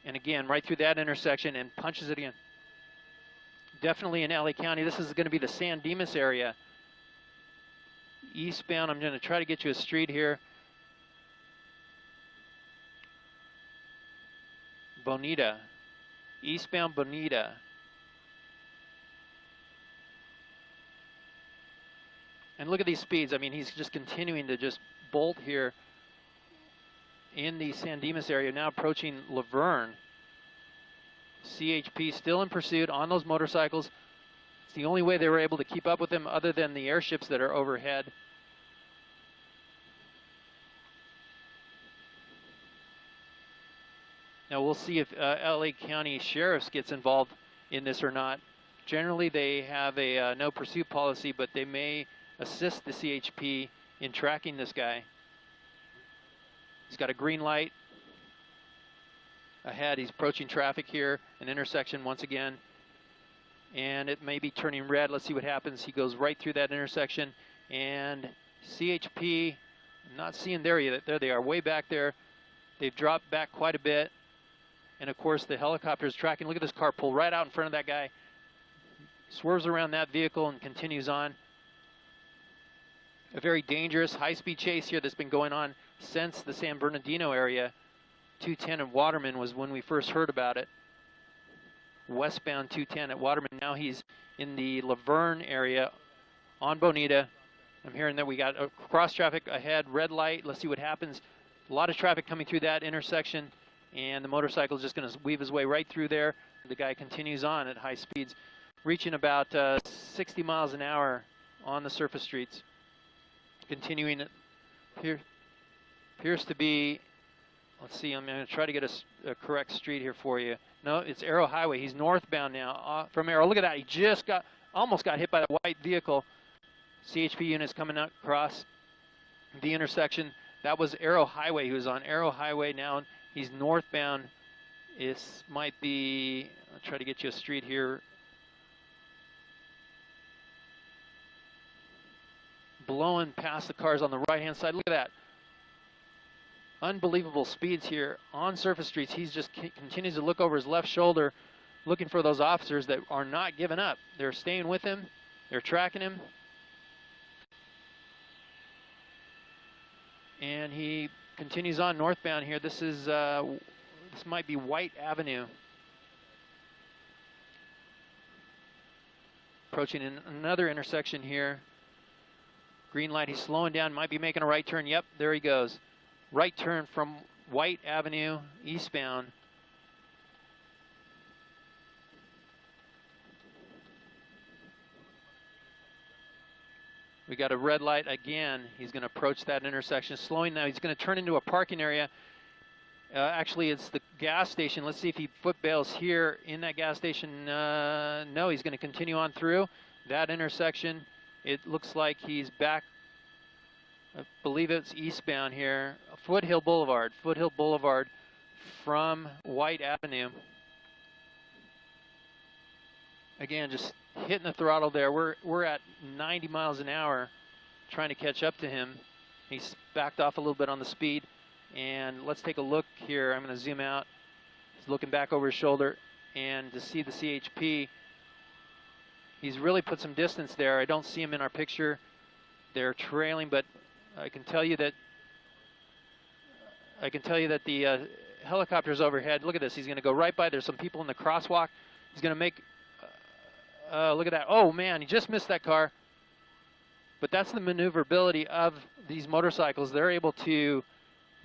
And again, right through that intersection and punches it again. Definitely in LA County. This is going to be the San Dimas area. Eastbound, I'm going to try to get you a street here. Bonita. Eastbound Bonita. And look at these speeds. I mean, he's just continuing to just bolt here in the San Dimas area, now approaching Laverne. CHP still in pursuit on those motorcycles. It's the only way they were able to keep up with him other than the airships that are overhead. Now we'll see if LA County Sheriff's gets involved in this or not. Generally they have a no pursuit policy, but they may assist the CHP in tracking this guy. He's got a green light ahead. He's approaching traffic here, an intersection once again. And it may be turning red. Let's see what happens. He goes right through that intersection. And CHP, I'm not seeing there yet. There they are, way back there. They've dropped back quite a bit. And of course the helicopter is tracking. Look at this car pull right out in front of that guy. Swerves around that vehicle and continues on. A very dangerous high-speed chase here that's been going on since the San Bernardino area. 210 at Waterman was when we first heard about it. Westbound 210 at Waterman. Now he's in the Laverne area on Bonita. I'm hearing that we got a cross traffic ahead, red light. Let's see what happens. A lot of traffic coming through that intersection, and the motorcycle is just going to weave his way right through there. The guy continues on at high speeds, reaching about 60 miles an hour on the surface streets. Continuing here, appears to be, let's see, I'm going to try to get a correct street here for you. No, it's Arrow Highway. He's northbound now from Arrow. Look at that. He just almost got hit by the white vehicle. CHP units coming out across the intersection. That was Arrow Highway. He was on Arrow Highway now. He's northbound. This might be, I'll try to get you a street here. Blowing past the cars on the right-hand side. Look at that. Unbelievable speeds here on surface streets. He's just continues to look over his left shoulder, looking for those officers that are not giving up. They're staying with him. They're tracking him. And he continues on northbound here. This is this might be White Avenue. Approaching another intersection here. Green light, he's slowing down, might be making a right turn. Yep, there he goes. Right turn from White Avenue, eastbound. We got a red light again. He's going to approach that intersection, slowing now. He's going to turn into a parking area. Actually, it's the gas station. Let's see if he foot bails here in that gas station. No, he's going to continue on through that intersection. It looks like he's back, I believe it's eastbound here. Foothill Boulevard from White Avenue. Again, just hitting the throttle there. We're at 90 miles an hour trying to catch up to him. He's backed off a little bit on the speed. And let's take a look here. I'm going to zoom out. He's looking back over his shoulder, and to see the CHP, he's really put some distance there. I don't see him in our picture. They're trailing, but I can tell you that the helicopter's overhead. Look at this. He's going to go right by. There's some people in the crosswalk. He's going to make. Look at that. Oh man, he just missed that car. But that's the maneuverability of these motorcycles. They're able to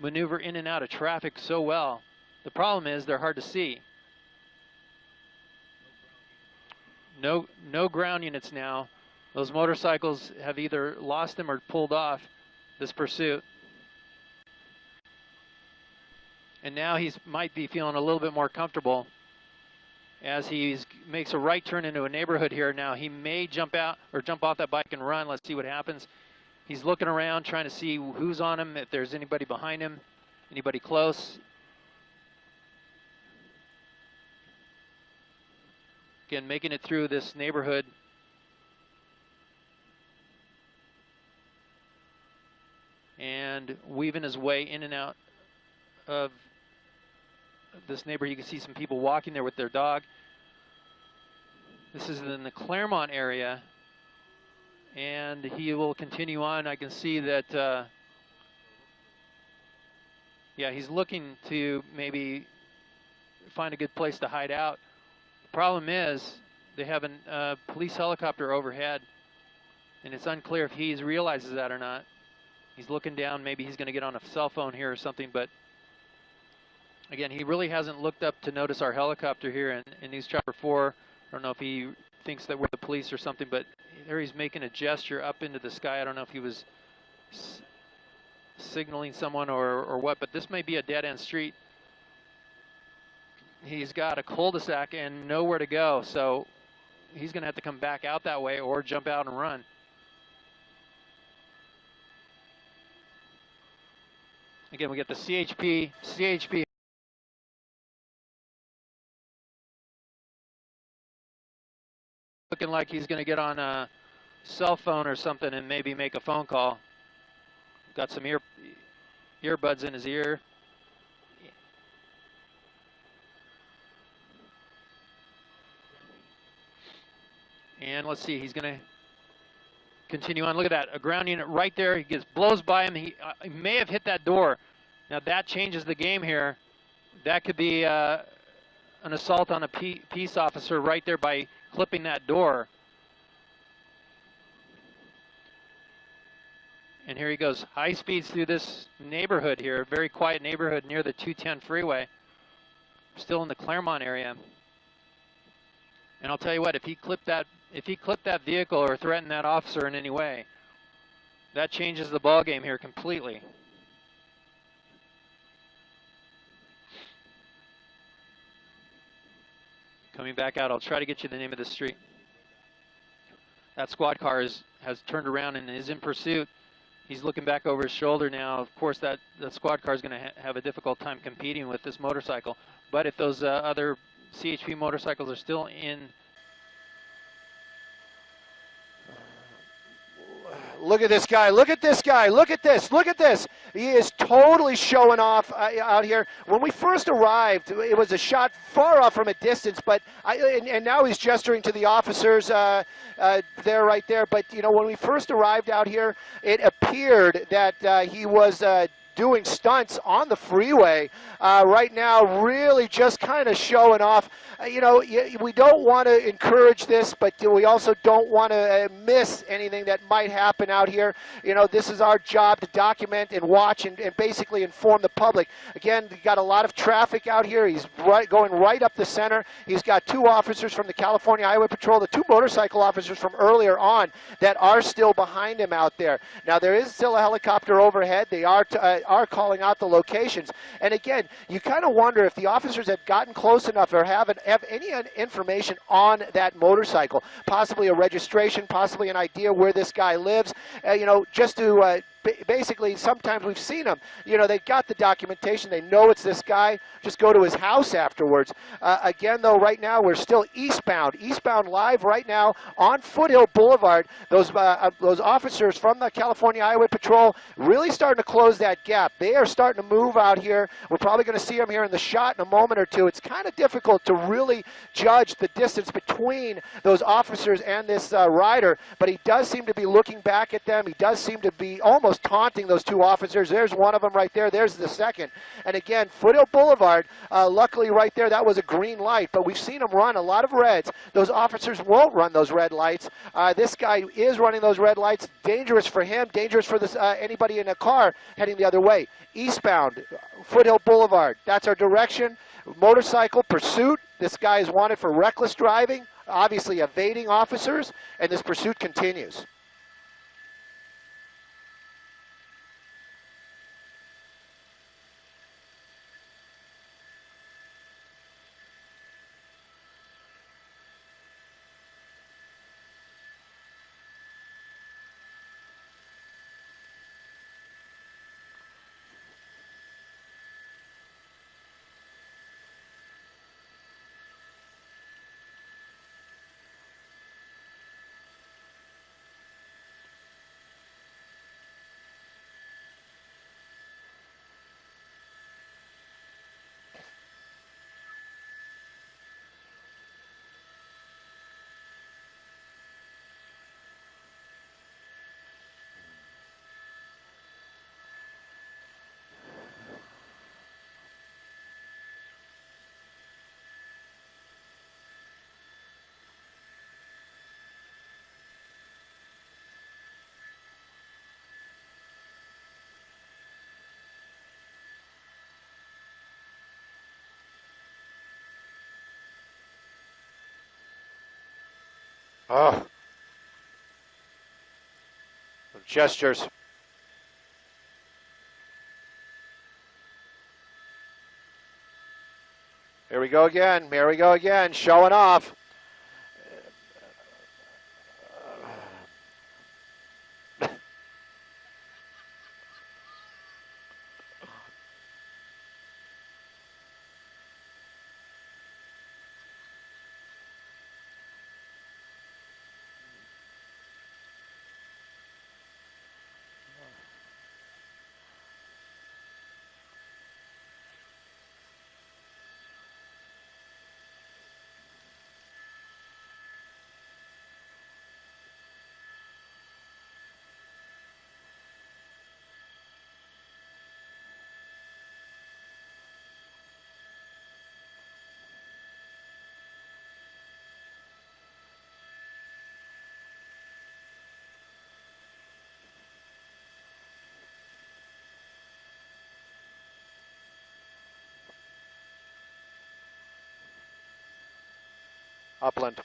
maneuver in and out of traffic so well. The problem is they're hard to see. No ground units now. Those motorcycles have either lost them or pulled off this pursuit. And now he might be feeling a little bit more comfortable as he makes a right turn into a neighborhood here. Now he may jump out or jump off that bike and run. Let's see what happens. He's looking around, trying to see who's on him, if there's anybody behind him, anybody close. Again, making it through this neighborhood. And weaving his way in and out of this neighborhood. You can see some people walking there with their dog. This is in the Claremont area, and he will continue on. I can see that, yeah, he's looking to maybe find a good place to hide out. The problem is they have a police helicopter overhead, and it's unclear if he realizes that or not. He's looking down. Maybe he's going to get on a cell phone here or something, but again, he really hasn't looked up to notice our helicopter here in News Chopper 4. I don't know if he thinks that we're the police or something, but there he's making a gesture up into the sky. I don't know if he was signaling someone or what, but this may be a dead-end street. He's got a cul-de-sac and nowhere to go, so he's going to have to come back out that way or jump out and run. Again, we get the CHP looking like he's going to get on a cell phone or something and maybe make a phone call. Got some earbuds in his ear. And let's see, he's going to continue on. Look at that, a ground unit right there. He blows by him. He may have hit that door. Now that changes the game here. That could be an assault on a peace officer right there by clipping that door. And here he goes, high speeds through this neighborhood here, very quiet neighborhood near the 210 freeway. Still in the Claremont area. And I'll tell you what, if he clipped that vehicle or threatened that officer in any way, that changes the ball game here completely. Coming back out, I'll try to get you the name of the street. That squad car has turned around and is in pursuit. He's looking back over his shoulder now. Of course, that squad car is going to have a difficult time competing with this motorcycle. But if those other CHP motorcycles are still in. Look at this guy. Look at this guy. Look at this. Look at this. He is totally showing off out here. When we first arrived, it was a shot far off from a distance, but and now he's gesturing to the officers there, right there. But, you know, when we first arrived out here, it appeared that he was doing stunts on the freeway. Right now, really just kind of showing off. You know, we don't want to encourage this, but we also don't want to miss anything that might happen out here. You know, this is our job to document and watch and basically inform the public. Again, we got a lot of traffic out here. He's going right up the center. He's got two officers from the California Highway Patrol, the two motorcycle officers from earlier on that are still behind him out there. Now, there is still a helicopter overhead. They are calling out the locations. And again, you kind of wonder if the officers have gotten close enough or have any information on that motorcycle, possibly a registration, possibly an idea where this guy lives, you know, just to basically, sometimes we've seen them, you know, they've got the documentation, they know it's this guy, just go to his house afterwards. Again, though, right now we're still eastbound live right now on Foothill Boulevard. Those officers from the California Highway Patrol really starting to close that gap. They are starting to move out here. We're probably going to see them here in the shot in a moment or two. It's kind of difficult to really judge the distance between those officers and this rider, but he does seem to be looking back at them. He does seem to be almost taunting those two officers. There's one of them right there. There's the second. And again, Foothill Boulevard, luckily right there, that was a green light, but we've seen them run a lot of reds. Those officers won't run those red lights. This guy is running those red lights. Dangerous for him, dangerous for this anybody in a car heading the other way. Eastbound, Foothill Boulevard. That's our direction. Motorcycle pursuit. This guy is wanted for reckless driving, obviously evading officers, and this pursuit continues. Oh. Gestures. Here we go again. Here we go again. Showing off. Upland.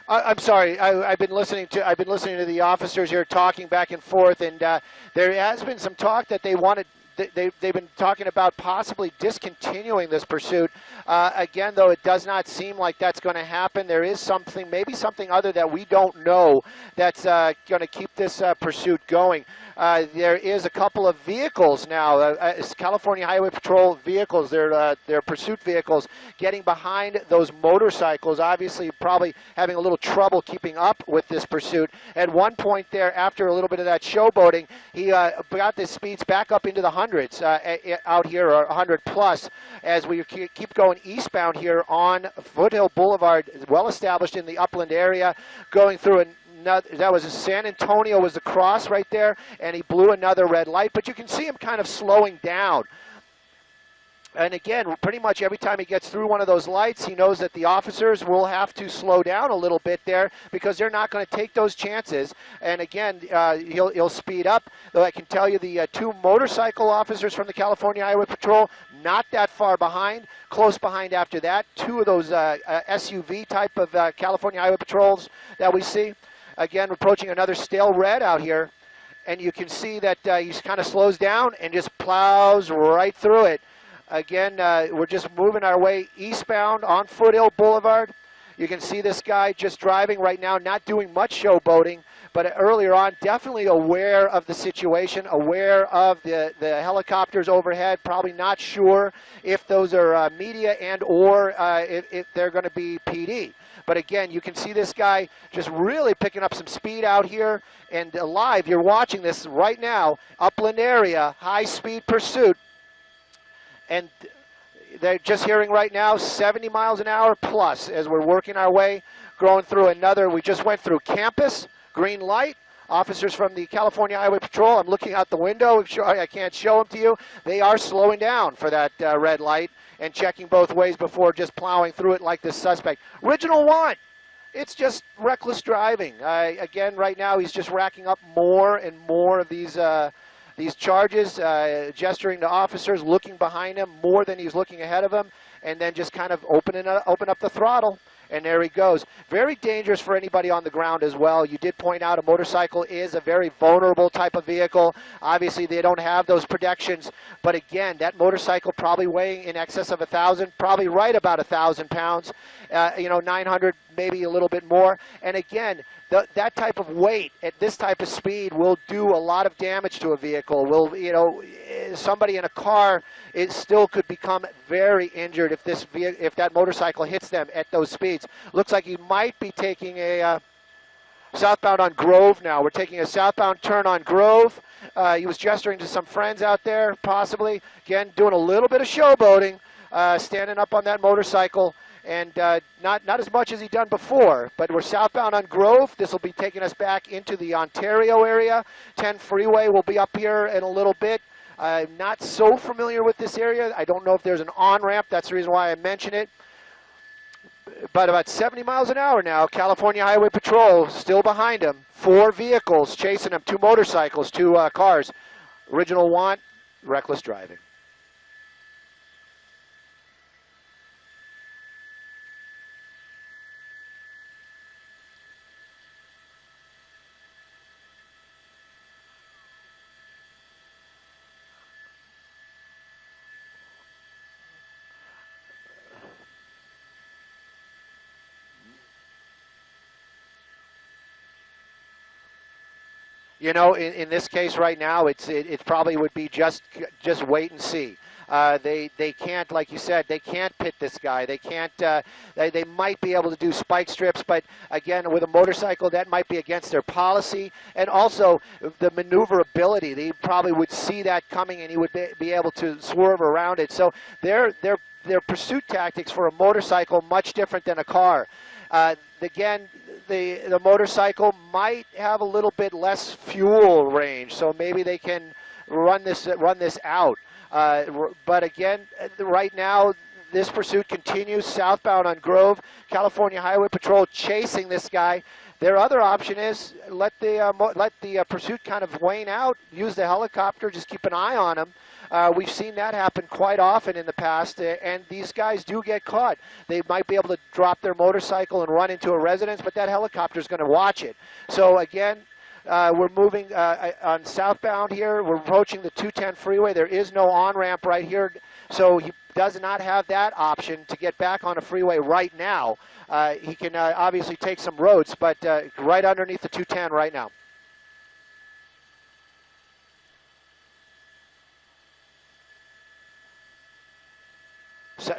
I'm sorry. I've been listening to the officers here talking back and forth, and there has been some talk that they've been talking about possibly discontinuing this pursuit. Again, though, it does not seem like that's going to happen. There is something, maybe something other that we don't know, that's going to keep this pursuit going. There is a couple of vehicles now, California Highway Patrol vehicles, their pursuit vehicles, getting behind those motorcycles, obviously probably having a little trouble keeping up with this pursuit. At one point there, after a little bit of that showboating, he got the speeds back up into the hundreds out here, or 100 plus, as we keep going eastbound here on Foothill Boulevard, well established in the Upland area, going through that was San Antonio was the cross right there, and he blew another red light, but you can see him kind of slowing down. And again, pretty much every time he gets through one of those lights, he knows that the officers will have to slow down a little bit there, because they're not going to take those chances. And again, he'll speed up. Though I can tell you the two motorcycle officers from the California Highway Patrol, not that far behind, close behind after that. Two of those SUV type of California Highway Patrols that we see. Again, approaching another stale red out here, and you can see that he kind of slows down and just plows right through it. Again, we're just moving our way eastbound on Foothill Boulevard. You can see this guy just driving right now, not doing much showboating, but earlier on, definitely aware of the situation, aware of the helicopters overhead, probably not sure if those are media and or if they're going to be PD. But again, you can see this guy just really picking up some speed out here. And live, you're watching this right now, Upland area, high-speed pursuit. And they're just hearing right now 70 miles an hour plus as we're working our way, going through another. We just went through Campus, green light. Officers from the California Highway Patrol, I'm looking out the window. I can't show them to you. They are slowing down for that red light and checking both ways before just plowing through it like this suspect. Original one, it's just reckless driving. Again, right now he's just racking up more and more of these charges, gesturing to officers, looking behind him more than he's looking ahead of him, and then just kind of open up the throttle. And there he goes. Very dangerous for anybody on the ground as well. You did point out a motorcycle is a very vulnerable type of vehicle. Obviously, they don't have those protections. But again, that motorcycle probably weighing in excess of 1,000, probably right about 1,000 pounds, 900, maybe a little bit more. And again, that type of weight at this type of speed will do a lot of damage to a vehicle. Somebody in a car, it still could become very injured if that motorcycle hits them at those speeds. Looks like he might be taking a southbound on Grove now. We're taking a southbound turn on Grove. He was gesturing to some friends out there, possibly. Again, doing a little bit of showboating, standing up on that motorcycle. And not as much as he'd done before, but we're southbound on Grove. This will be taking us back into the Ontario area. 10 freeway will be up here in a little bit. I'm not so familiar with this area. I don't know if there's an on-ramp. That's the reason why I mention it. But about 70 miles an hour now, California Highway Patrol still behind him. 4 vehicles chasing him, 2 motorcycles, 2 cars. Original want, reckless driving. You know, in this case right now, it probably would be just wait and see. They can't, like you said, they can't pit this guy. They can't. They might be able to do spike strips, but again, with a motorcycle, that might be against their policy. And also the maneuverability. They probably would see that coming, and he would be able to swerve around it. So their pursuit tactics for a motorcycle much different than a car. Again, the motorcycle might have a little bit less fuel range, so maybe they can run this out. But again, right now, this pursuit continues southbound on Grove. California Highway Patrol chasing this guy. Their other option is let the pursuit kind of wane out, use the helicopter, just keep an eye on him. We've seen that happen quite often in the past, and these guys do get caught. They might be able to drop their motorcycle and run into a residence, but that helicopter is going to watch it. So again, we're moving on southbound here. We're approaching the 210 freeway. There is no on-ramp right here, so he does not have that option to get back on a freeway right now. He can obviously take some roads, but right underneath the 210 right now.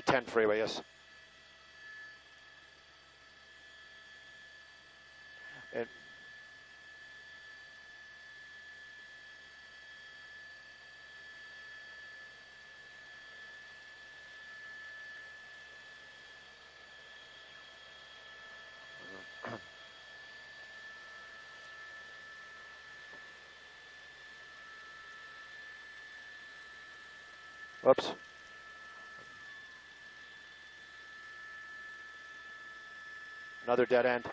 10 freeway, yes. And whoops. Another dead end.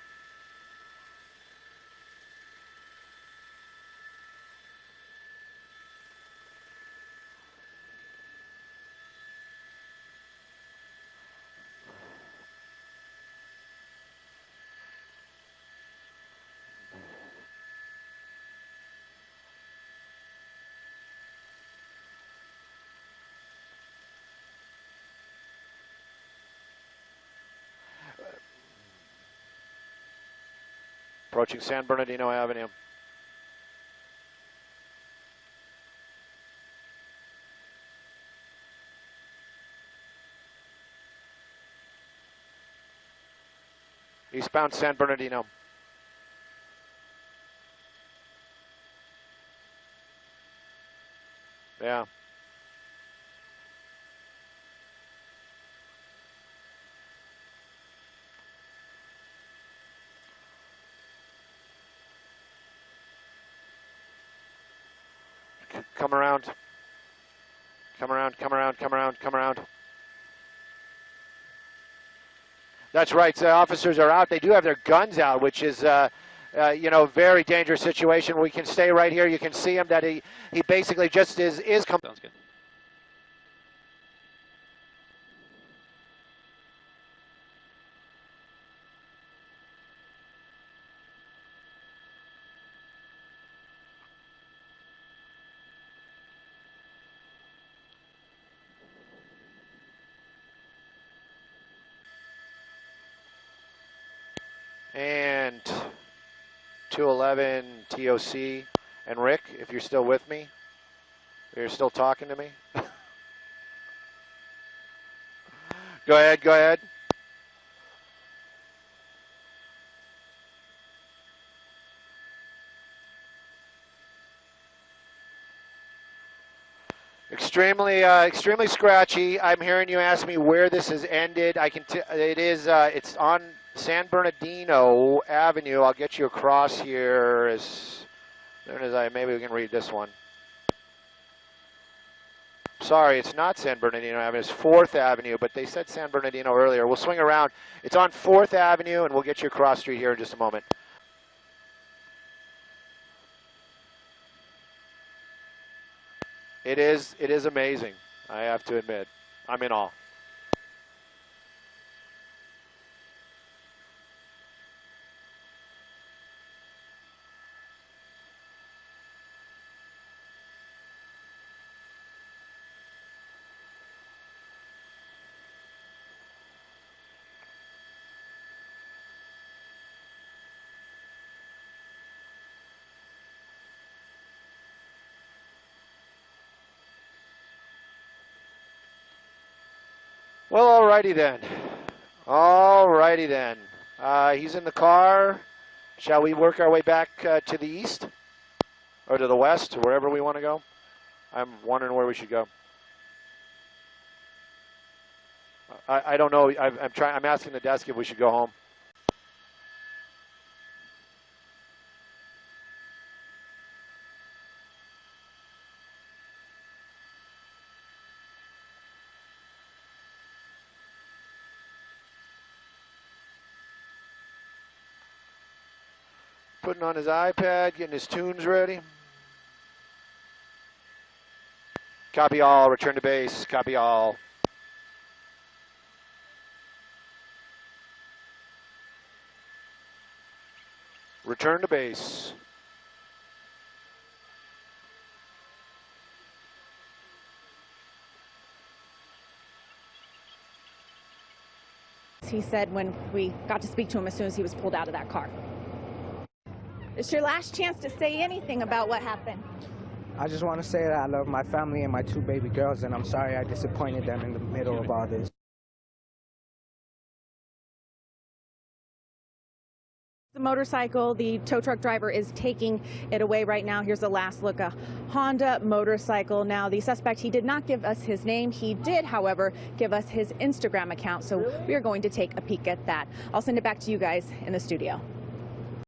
Approaching San Bernardino Avenue. Eastbound San Bernardino. Yeah. Come around. Come around, come around, come around, come around. That's right. The officers are out. They do have their guns out, which is, you know, very dangerous situation. We can stay right here. You can see him that he basically just is coming. Sounds good. And 211 TOC. And Rick, if you're still with me, you're still talking to me. Go ahead, go ahead. Extremely scratchy. I'm hearing you ask me where this has ended. I can. It's on San Bernardino Avenue. I'll get you across here as soon as maybe we can read this one. Sorry, it's not San Bernardino Avenue. It's 4th Avenue, but they said San Bernardino earlier. We'll swing around. It's on 4th Avenue, and we'll get you across street here in just a moment. It is amazing, I have to admit. I'm in awe. Well, alrighty then. Alrighty then. He's in the car. Shall we work our way back to the east? Or to the west, wherever we want to go? I'm wondering where we should go. I don't know. I'm asking the desk if we should go home. Putting on his iPad, getting his tunes ready. Copy all, return to base, copy all. Return to base. He said when we got to speak to him as soon as he was pulled out of that car. It's your last chance to say anything about what happened. I just want to say that I love my family and my 2 baby girls, and I'm sorry I disappointed them in the middle of all this. The motorcycle, the tow truck driver is taking it away right now. Here's the last look, a Honda motorcycle. Now, the suspect, he did not give us his name. He did, however, give us his Instagram account, so we are going to take a peek at that. I'll send it back to you guys in the studio.